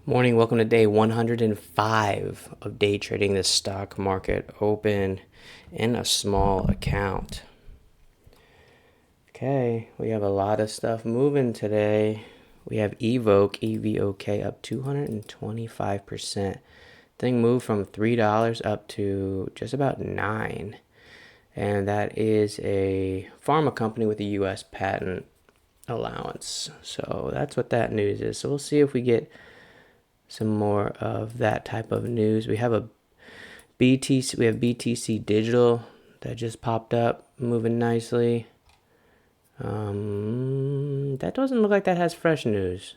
Morning, welcome to day 105 of day trading the stock market open in a small account. Okay, we have a lot of stuff moving today. We have Evoke, EVOK up 225%. Thing moved from $3 up to just about $9. And that is a pharma company with a US patent allowance. So that's what that news is. So we'll see if we get some more of that type of news. We have BTC Digital that just popped up, moving nicely. That doesn't look like that has fresh news.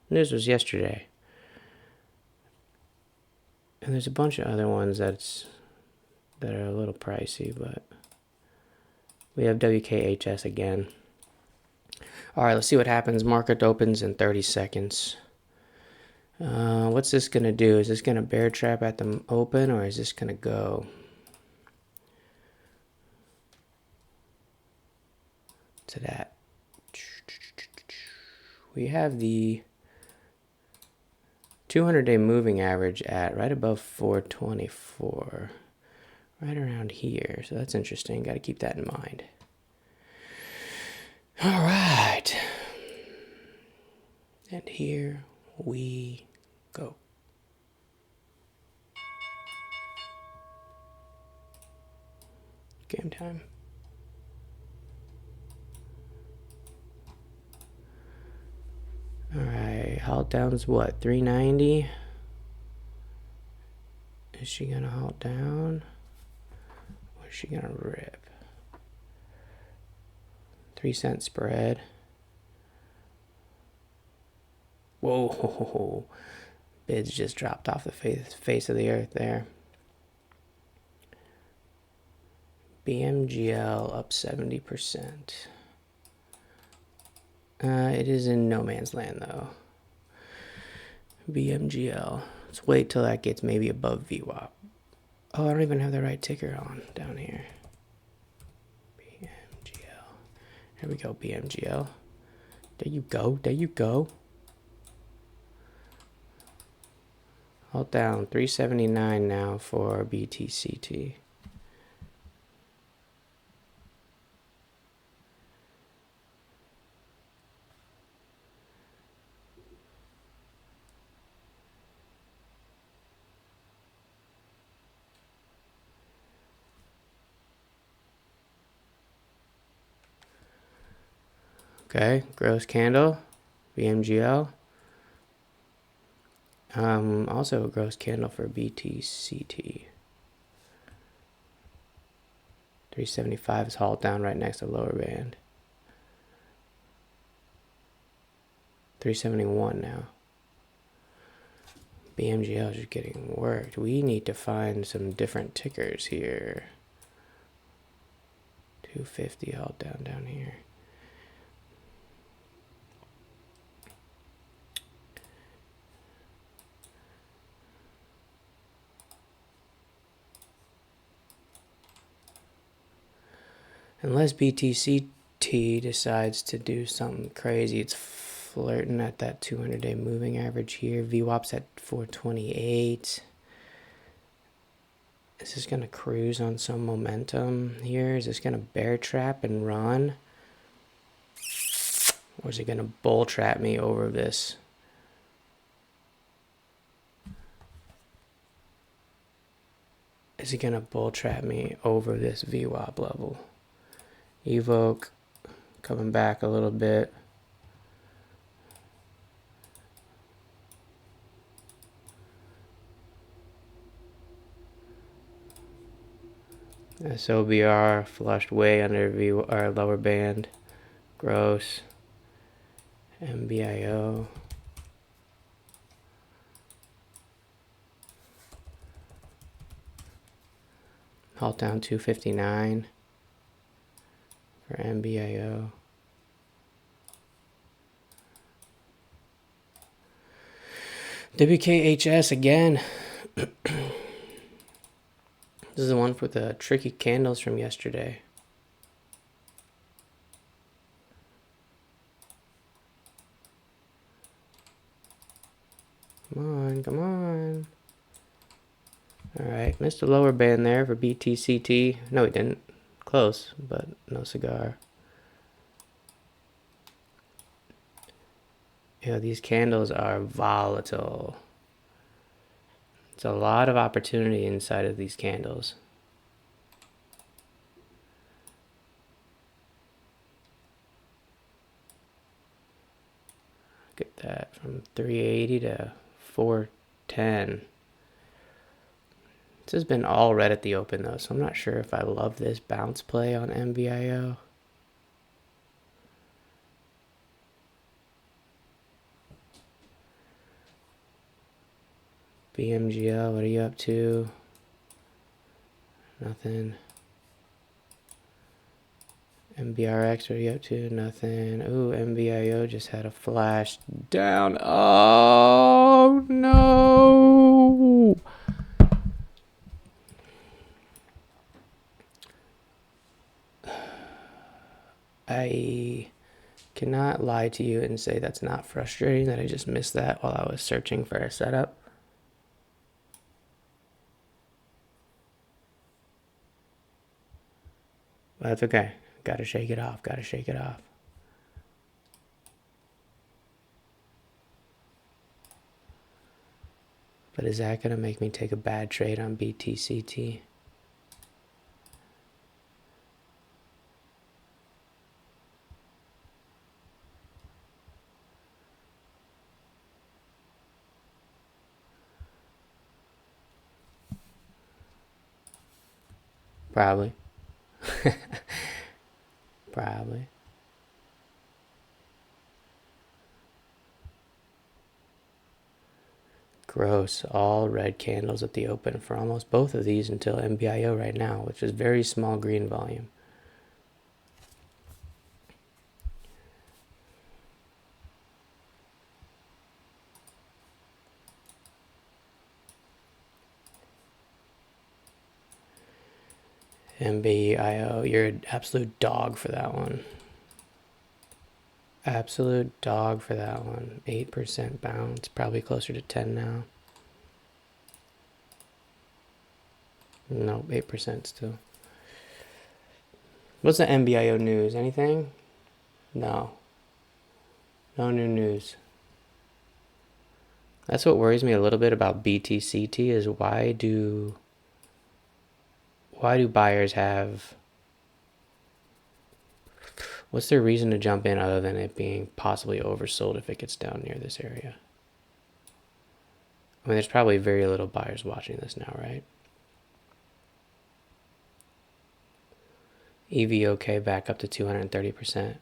News was yesterday. And there's a bunch of other ones that are a little pricey, but we have WKHS again. All right, let's see what happens. Market opens in 30 seconds. What's this going to do? Is this going to bear trap at the open, or is this going to go to that? We have the 200-day moving average at right above 424, right around here. So that's interesting. Got to keep that in mind. All right. And here we go. Game time. All right, halt down's what, 390? Is she gonna halt down? Or is she gonna rip? 3-cent spread. Whoa, bids just dropped off the face of the earth there. BMGL up 70%. It is in no man's land though. BMGL. Let's wait till that gets maybe above VWAP. Oh, I don't even have the right ticker on down here. BMGL. Here we go, BMGL. There you go. There you go. Hold down. 379 now for BTCT. Okay, gross candle, BMGL. Also a gross candle for BTCT. 375 is hauled down right next to lower band. 371 now. BMGL is just getting worked. We need to find some different tickers here. 250 hauled down here. Unless BTCT decides to do something crazy, it's flirting at that 200-day moving average here. VWAP's at 428. Is this going to cruise on some momentum here? Is this going to bear trap and run? Or is it going to bull trap me over this? Is it going to bull trap me over this VWAP level? Evoke coming back a little bit. SOBR flushed way under our lower band. Gross. MBIO. Halt down 259 for MBIO. WKHS again. This is the one with the tricky candles from yesterday. Come on, come on. All right, missed the lower band there for BTCT. No, he didn't. Close, but no cigar. Yeah, these candles are volatile. There's a lot of opportunity inside of these candles. Look at that, from 380 to 410. This has been all red at the open though, so I'm not sure if I love this bounce play on MBIO. BMGL, what are you up to? Nothing. MBRX, what are you up to? Nothing. Ooh, MBIO just had a flash down. Oh no! I cannot lie to you and say that's not frustrating that I just missed that while I was searching for a setup. But that's okay. Gotta shake it off. Gotta shake it off. But is that gonna make me take a bad trade on BTCT? Probably. Probably. Gross. All red candles at the open for almost both of these until MBIO right now, which is very small green volume. MBIO, you're an absolute dog for that one. Absolute dog for that one. 8% bounce, probably closer to 10 now. No, 8% still. What's the MBIO news? Anything? No. No new news. That's what worries me a little bit about BTCT is why do buyers have, what's their reason to jump in other than it being possibly oversold if it gets down near this area? I mean, there's probably very little buyers watching this now, right? EVOK back up to 230%.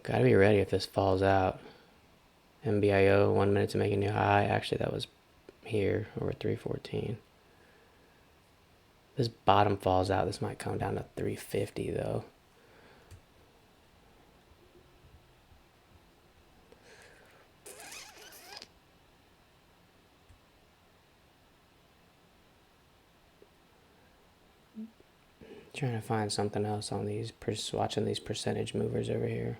Gotta be ready if this falls out. MBIO, 1 minute to make a new high. Actually, that was here, over 314. This bottom falls out. This might come down to 350 though. Trying to find something else on these, watching these percentage movers over here.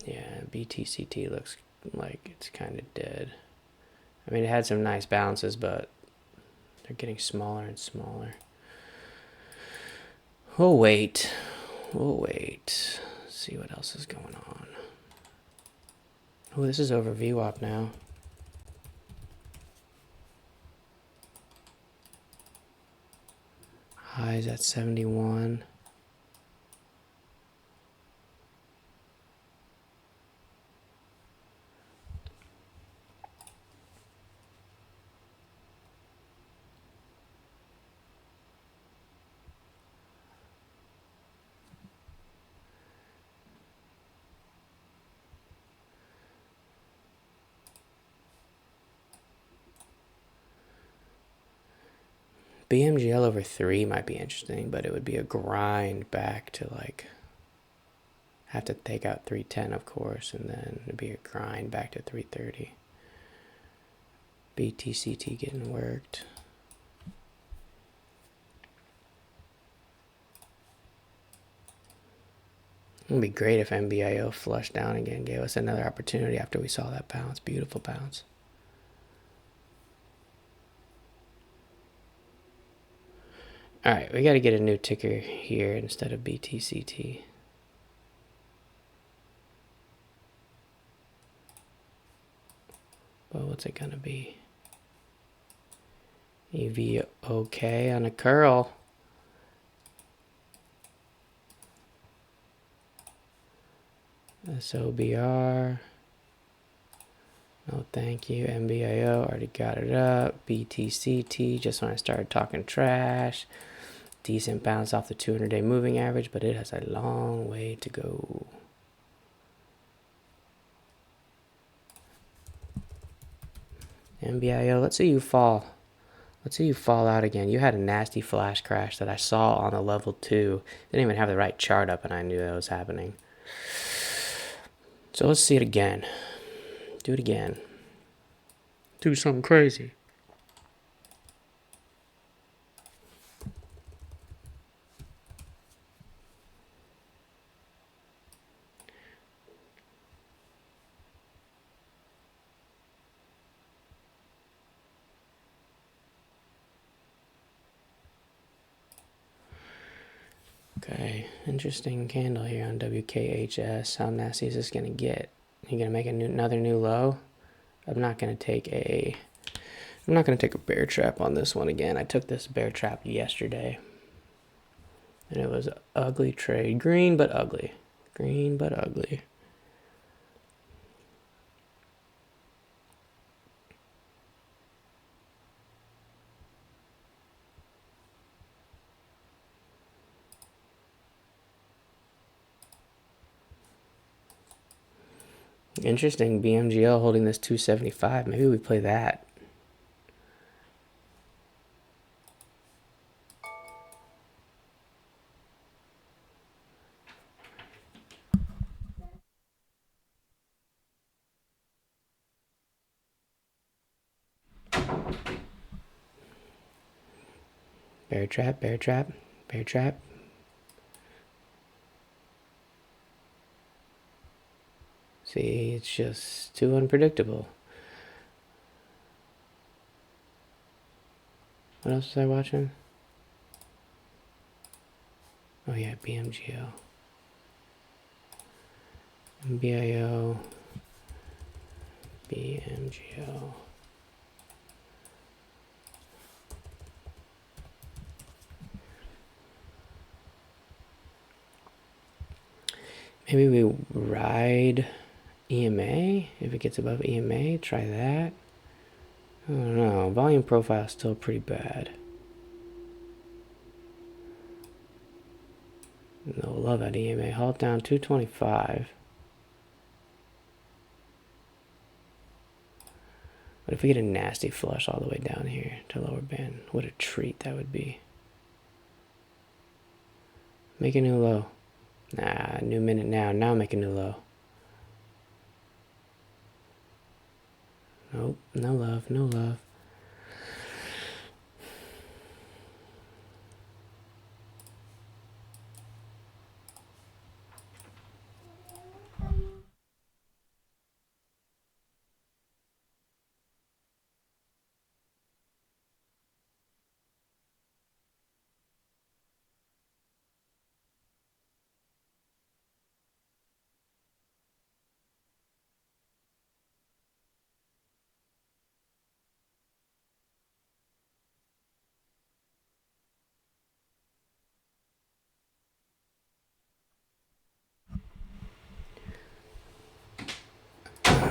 Yeah, BTCT looks like it's kind of dead. I mean, it had some nice bounces, but they're getting smaller and smaller. We'll wait. We'll wait. See what else is going on. Oh, this is over VWAP now. Highs at 71. BMGL over 3 might be interesting, but it would be a grind back to like, have to take out 310 of course, and then it'd be a grind back to 330. BTCT getting worked. It would be great if NBIO flushed down again, gave us another opportunity after we saw that bounce. Beautiful bounce. All right, we got to get a new ticker here instead of BTCT. But what's it going to be? EVOK on a curl. SOBR. No, thank you. MBIO, already got it up. BTCT, just when I started talking trash. Decent bounce off the 200-day moving average, but it has a long way to go. MBIO, let's see you fall. Let's see you fall out again. You had a nasty flash crash that I saw on the level 2. Didn't even have the right chart up, and I knew that was happening. So let's see it again. Do it again. Do something crazy. Okay, interesting candle here on WKHS. How nasty is this gonna get? You gonna make another new low? I'm not gonna take a bear trap on this one again. I took this bear trap yesterday, and it was an ugly trade. Green but ugly. Green but ugly. Interesting, BMGL holding this 275. Maybe we play that. Bear trap, bear trap, bear trap. See, it's just too unpredictable. What else was I watching? Oh yeah, BMGO. MBIO. BMGO. Maybe we ride EMA. If it gets above EMA, try that. I don't know. Volume profile is still pretty bad. No love at EMA. Halt down 225. But if we get a nasty flush all the way down here to lower band, what a treat that would be. Make a new low. Nah, new minute now. Now make a new low. Nope, no love, no love.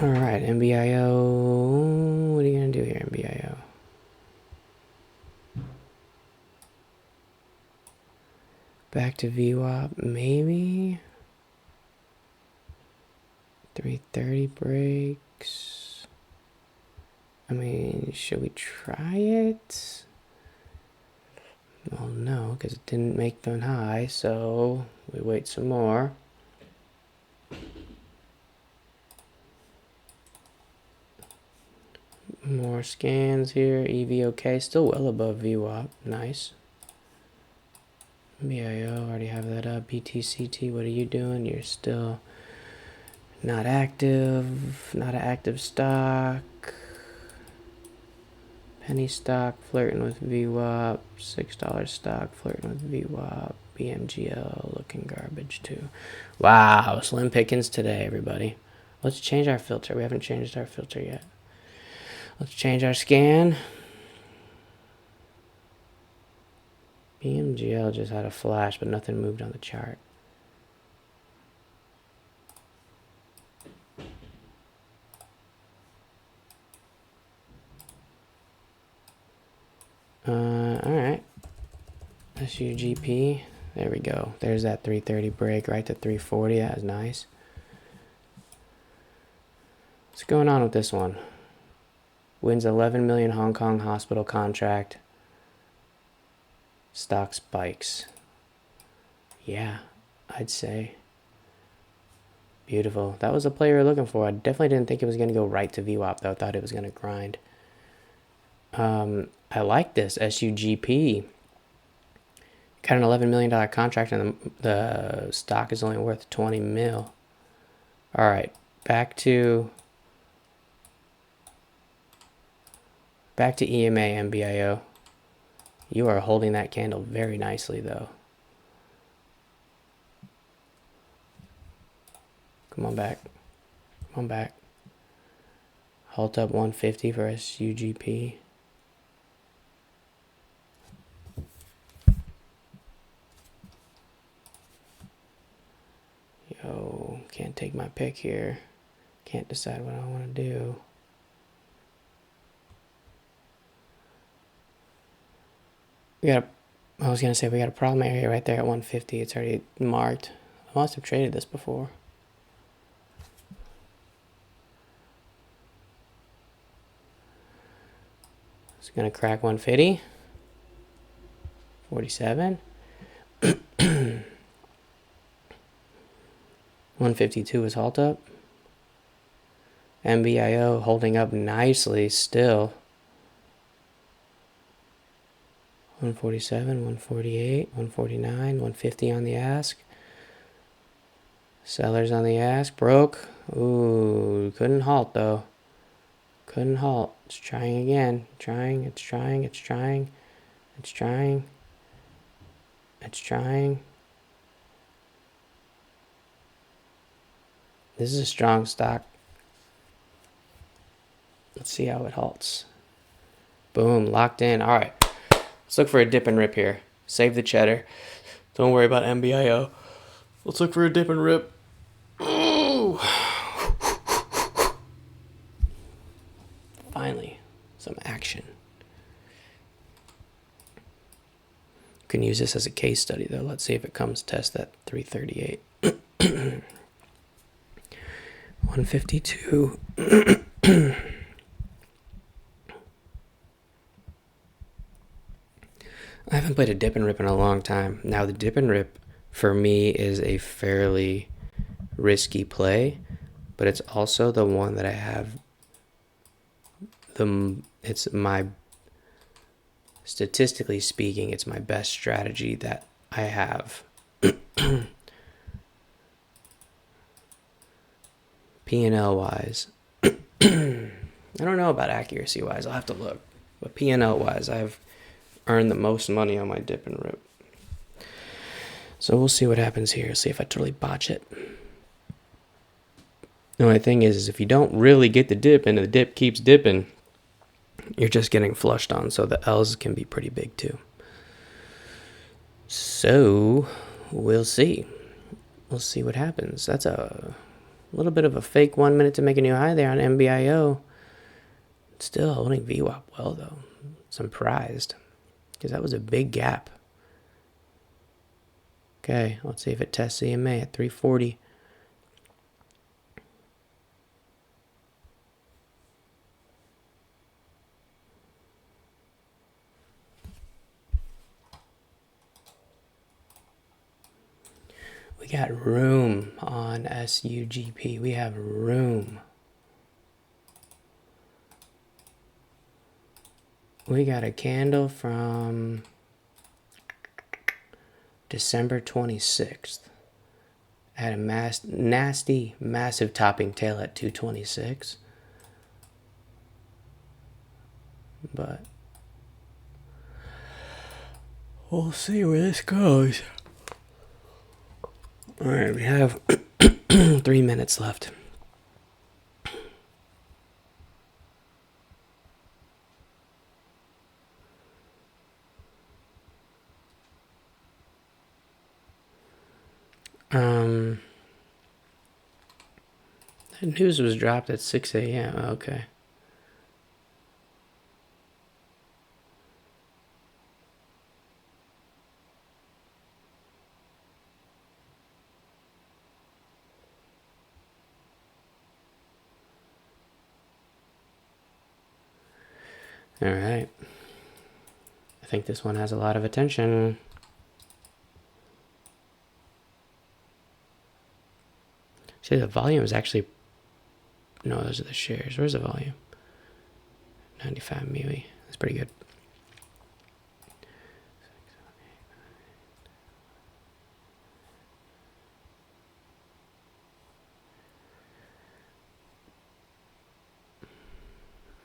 Alright, MBIO. What are you going to do here, MBIO? Back to VWAP, maybe? 330 breaks. I mean, should we try it? Well, no, because it didn't make the high, so we wait some more. More scans here. EVOK still well above VWAP. Nice. BIO, already have that up. BTCT, what are you doing? You're still not active. Not an active stock. Penny stock flirting with VWAP. $6 stock flirting with VWAP. BMGL looking garbage too. Wow, slim pickings today, everybody. Let's change our filter. We haven't changed our filter yet. Let's change our scan. BMGL just had a flash, but nothing moved on the chart. All right. SUGP. There we go. There's that 330 break right to 340. That was nice. What's going on with this one? Wins 11 million Hong Kong hospital contract. Stock spikes. Yeah, I'd say. Beautiful. That was the player we were looking for. I definitely didn't think it was going to go right to VWAP, though. I thought it was going to grind. I like this. SUGP. Got an $11 million contract, and the stock is only worth 20 mil. All right, back to EMA MBIO. You are holding that candle very nicely, though. Come on back. Come on back. Halt up 150 for SUGP. Yo, can't take my pick here. Can't decide what I want to do. I was going to say we got a problem area right there at 150. It's already marked. I must have traded this before. It's going to crack 150. 47. 152 is halt up. MBIO holding up nicely still. 147, 148, 149, 150 on the ask. Sellers on the ask. Broke. Ooh, couldn't halt though. Couldn't halt. It's trying again. It's trying. This is a strong stock. Let's see how it halts. Boom, locked in. All right. Let's look for a dip and rip here. Save the cheddar. Don't worry about MBIO. Let's look for a dip and rip. Ooh. Finally, some action. You can use this as a case study, though. Let's see if it comes test that 338. 152. I haven't played a dip and rip in a long time. Now, the dip and rip, for me, is a fairly risky play, but it's also the one that I have it's my, statistically speaking, it's my best strategy that I have. P&L wise. I don't know about accuracy wise. I'll have to look. But P&L wise, I've earned the most money on my dip and rip. So we'll see what happens here. See if I totally botch it. The only thing is if you don't really get the dip and the dip keeps dipping, you're just getting flushed on. So the L's can be pretty big too. So we'll see. We'll see what happens. That's a little bit of a fake 1 minute to make a new high there on MBIO. Still holding VWAP well, though. Surprised. Because that was a big gap. Okay, let's see if it tests EMA at 340. We got room on SUGP. We have room. We got a candle from December 26th. I had a nasty, massive topping tail at 226. But we'll see where this goes. Alright, we have 3 minutes left. The news was dropped at 6 a.m. Okay. All right. I think this one has a lot of attention. See, the volume is actually... No, those are the shares. Where's the volume? 95 MUI. That's pretty good.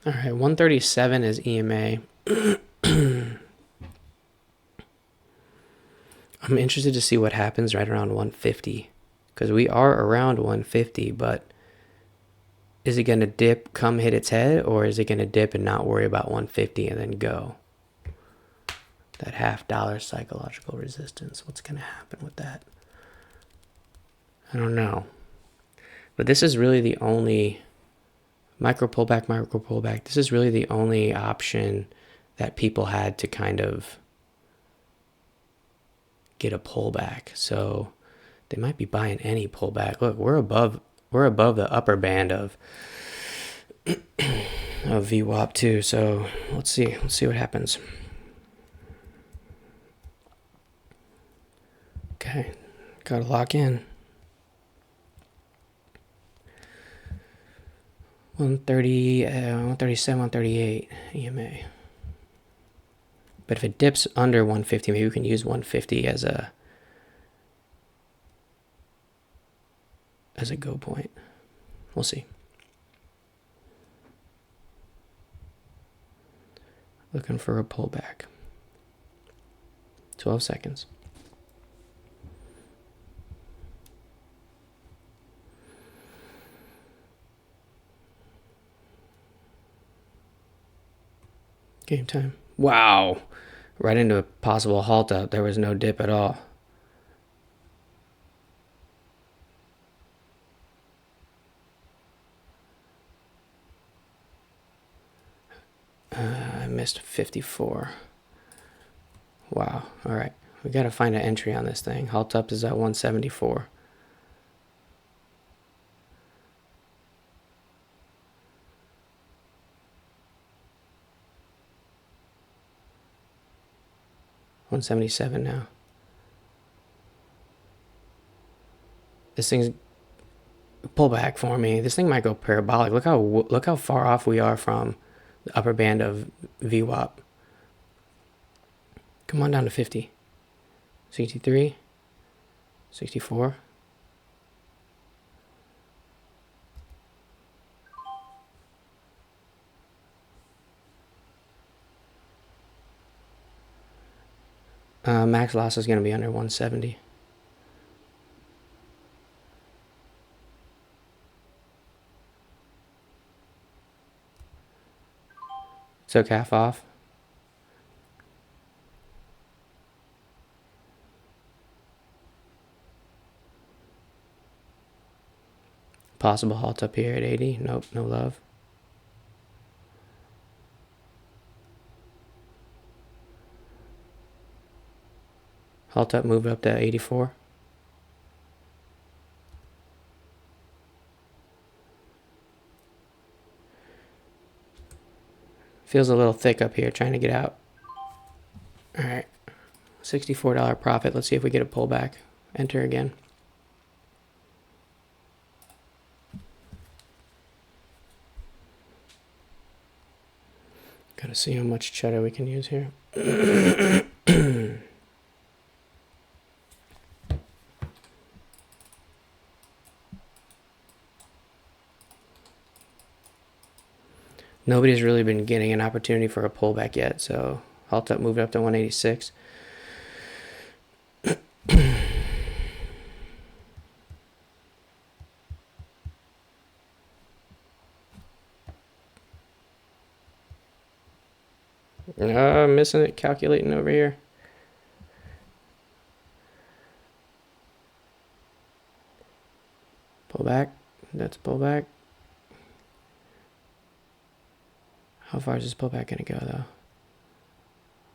All right, 137 is EMA. I'm interested to see what happens right around 150, because we are around 150, but is it going to dip, come hit its head, or is it going to dip and not worry about 150 and then go? That $0.50 psychological resistance, what's going to happen with that? I don't know. But this is really the only micro pullback. This is really the only option that people had to kind of get a pullback. So they might be buying any pullback. Look, we're above the upper band of VWAP too. So let's see what happens. Okay, gotta lock in. 130, 137, 138 EMA. But if it dips under 150, maybe we can use 150 as a go point. We'll see. Looking for a pullback. 12 seconds. Game time. Wow. Right into a possible halt up. There was no dip at all. I missed 54. Wow. All right. We got to find an entry on this thing. Halt up is at 174. $177 now. This thing's pull back for me. This thing might go parabolic. Look how far off we are from the upper band of VWAP. Come on down to 50. 63. 64. Max loss is going to be under 170. Took half off. Possible halt up here at 80. Nope, no love. Halt up, move up to 84. Feels a little thick up here, trying to get out. All right, $64 profit. Let's see if we get a pullback. Enter again. Gotta see how much cheddar we can use here. Nobody's really been getting an opportunity for a pullback yet. So halt up, moved up to 186. Missing it, calculating over here. Pull back. That's pull back. How far is this pullback going to go, though?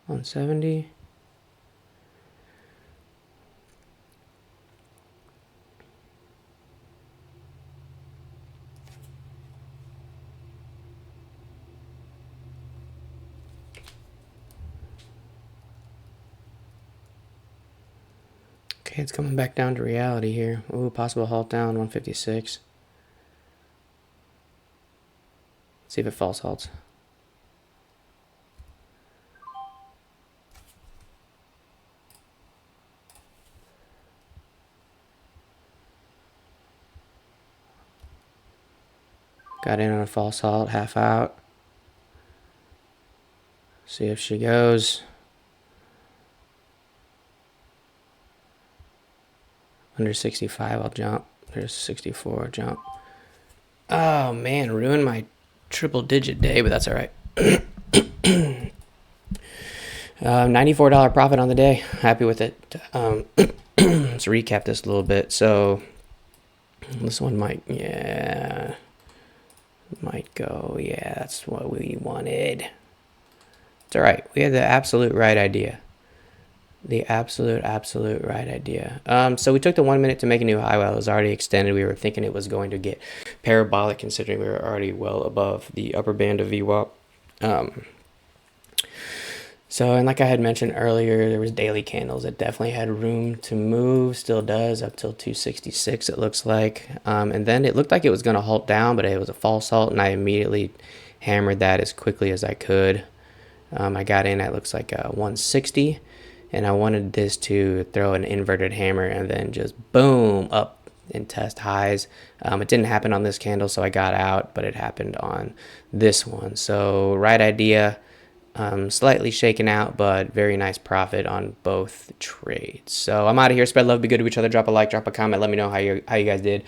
170. Okay, it's coming back down to reality here. Ooh, possible halt down, 156. Let's see if it false halts. Got in on a false halt, half out. See if she goes. Under 65, I'll jump. There's 64, jump. Oh man, ruined my triple digit day, but that's all right. $94 profit on the day. Happy with it. Let's recap this a little bit. So this one might go. Yeah, that's what we wanted. It's all right. We had the absolute right idea. The absolute right idea. So we took the 1 minute to make a new high while it was already extended. We were thinking it was going to get parabolic considering we were already well above the upper band of VWAP. So, and like I had mentioned earlier, there was daily candles. It definitely had room to move, still does, up till 266 it looks like. And then it looked like it was going to halt down, but it was a false halt, and I immediately hammered that as quickly as I could. I got in at looks like 160, and I wanted this to throw an inverted hammer and then just boom up and test highs. It didn't happen on this candle, so I got out, but it happened on this one. So right idea. Slightly shaken out, but very nice profit on both trades. So I'm out of here. Spread love, be good to each other. Drop a like, drop a comment. Let me know how you guys did.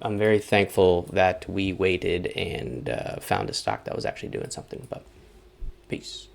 I'm very thankful that we waited and found a stock that was actually doing something. But peace.